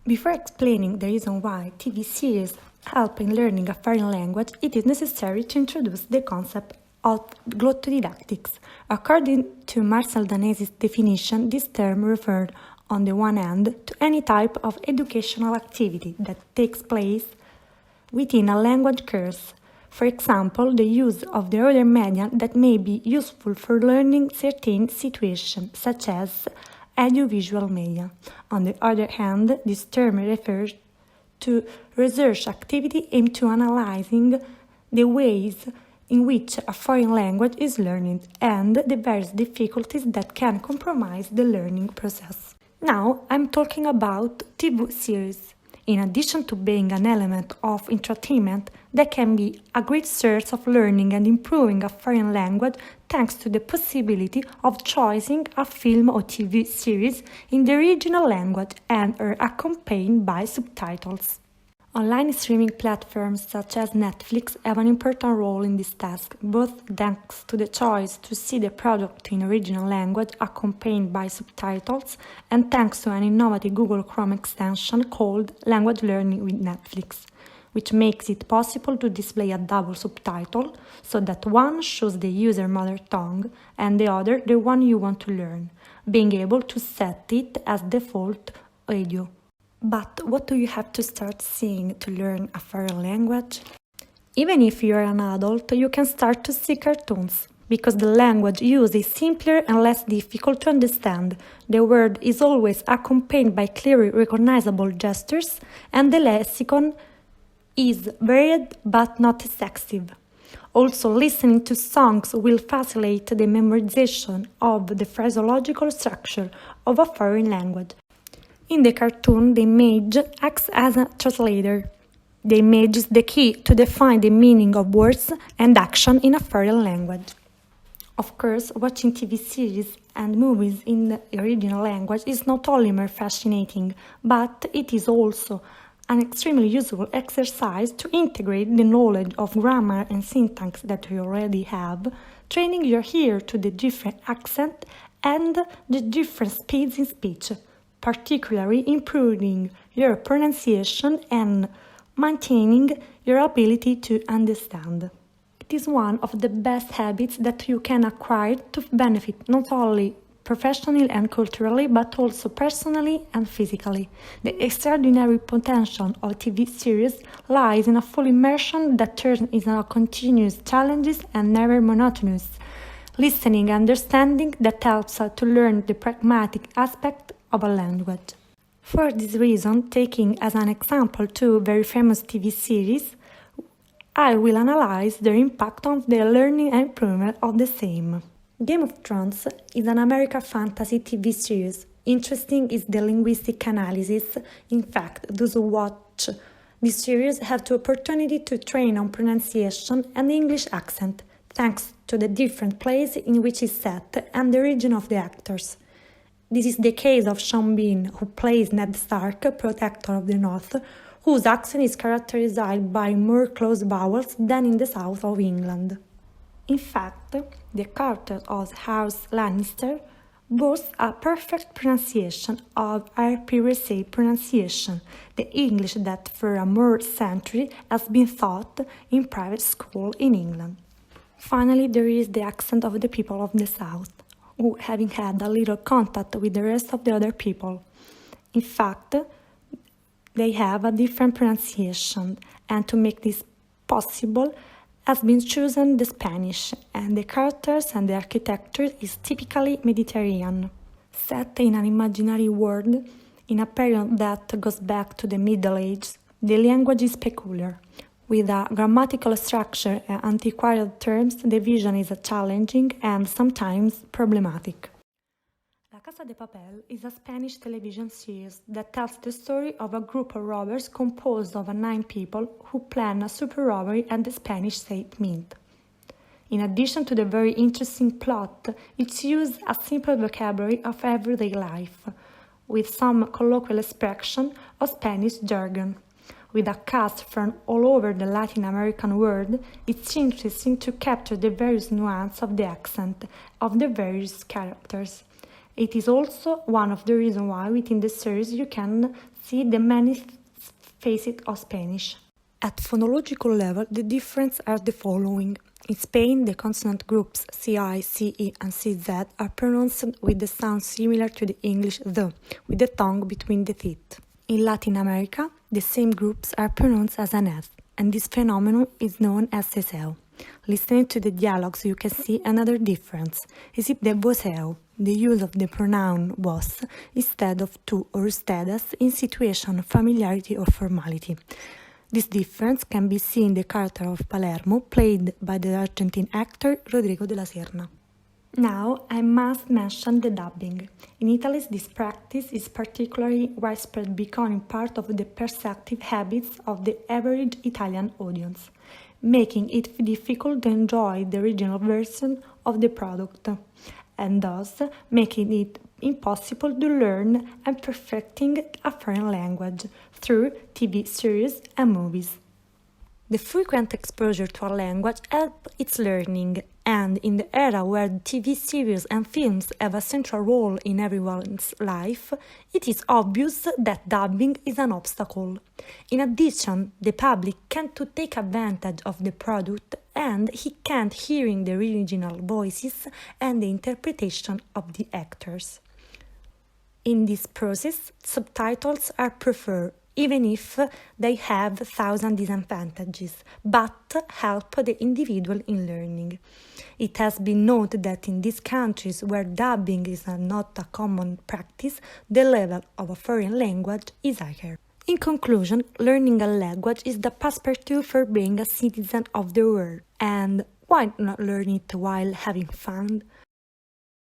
Before explaining the reason why TV series help in learning a foreign language, it is necessary to introduce the concept of glottodidactics. According to Marcel Danesi's definition, this term referred, on the one hand, to any type of educational activity that takes place within a language course. For example, the use of the other media that may be useful for learning certain situations, such as audiovisual media. On the other hand, this term refers to research activity aimed to analyzing the ways in which a foreign language is learned and the various difficulties that can compromise the learning process. Now I'm talking about TV series. In addition to being an element of entertainment, they can be a great source of learning and improving a foreign language thanks to the possibility of choosing a film or TV series in the original language and are accompanied by subtitles. Online streaming platforms such as Netflix have an important role in this task, both thanks to the choice to see the product in original language accompanied by subtitles and thanks to an innovative Google Chrome extension called Language Learning with Netflix, which makes it possible to display a double subtitle so that one shows the user mother tongue and the other the one you want to learn, being able to set it as default audio. But what do you have to start seeing to learn a foreign language? Even if you are an adult, you can start to see cartoons, because the language used is simpler and less difficult to understand. The word is always accompanied by clearly recognizable gestures, and the lexicon is varied but not excessive. Also, listening to songs will facilitate the memorization of the phraseological structure of a foreign language. In the cartoon, the image acts as a translator. The image is the key to define the meaning of words and action in a foreign language. Of course, watching TV series and movies in the original language is not only more fascinating, but it is also an extremely useful exercise to integrate the knowledge of grammar and syntax that you already have, training your ear to the different accent and the different speeds in speech, particularly improving your pronunciation and maintaining your ability to understand. It is one of the best habits that you can acquire to benefit not only professionally and culturally, but also personally and physically. The extraordinary potential of TV series lies in a full immersion that turns into a continuous challenges and never monotonous listening and understanding that helps us to learn the pragmatic aspect of a language. For this reason, taking as an example two very famous TV series, I will analyze their impact on the learning and improvement of the same. Game of Thrones is an American fantasy TV series. Interesting is the linguistic analysis. In fact, those who watch this series have the opportunity to train on pronunciation and the English accent, thanks to the different places in which it's set and the region of the actors. This is the case of Sean Bean, who plays Ned Stark, Protector of the North, whose accent is characterized by more close vowels than in the south of England. In fact, the character of House Lannister boasts a perfect pronunciation of RP pronunciation, the English that for more century has been taught in private school in England. Finally, there is the accent of the people of the south, who having had a little contact with the rest of the other people. In fact, they have a different pronunciation, and to make this possible has been chosen the Spanish, and the characters and the architecture is typically Mediterranean. Set in an imaginary world, in a period that goes back to the Middle Ages, the language is peculiar. With a grammatical structure and antiquated terms, the vision is challenging and sometimes problematic. La Casa de Papel is a Spanish television series that tells the story of a group of robbers composed of 9 people who plan a super robbery at the Spanish State Mint. In addition to the very interesting plot, it uses a simple vocabulary of everyday life, with some colloquial expression of Spanish jargon. With a cast from all over the Latin American world, it's interesting to capture the various nuances of the accent of the various characters. It is also one of the reasons why within the series you can see the many faces of Spanish. At phonological level, the differences are the following. In Spain, the consonant groups CI, CE, and CZ are pronounced with the sound similar to the English the, with the tongue between the teeth. In Latin America, the same groups are pronounced as an S, and this phenomenon is known as ceseo. Listening to the dialogues, you can see another difference. Is it the voceo, the use of the pronoun vos instead of tu or ustedes in situation of familiarity or formality. This difference can be seen in the character of Palermo, played by the Argentine actor Rodrigo de la Serna. Now, I must mention the dubbing. In Italy, this practice is particularly widespread, becoming part of the perceptive habits of the average Italian audience, making it difficult to enjoy the original version of the product, and thus making it impossible to learn and perfecting a foreign language through TV series and movies. The frequent exposure to a language helps its learning, and in the era where TV series and films have a central role in everyone's life, it is obvious that dubbing is an obstacle. In addition, the public can't take advantage of the product and he can't hearing the original voices and the interpretation of the actors. In this process, subtitles are preferred, even if they have 1,000 disadvantages, but help the individual in learning. It has been noted that in these countries where dubbing is not a common practice, the level of a foreign language is higher. In conclusion, learning a language is the passport for being a citizen of the world, and why not learn it while having fun?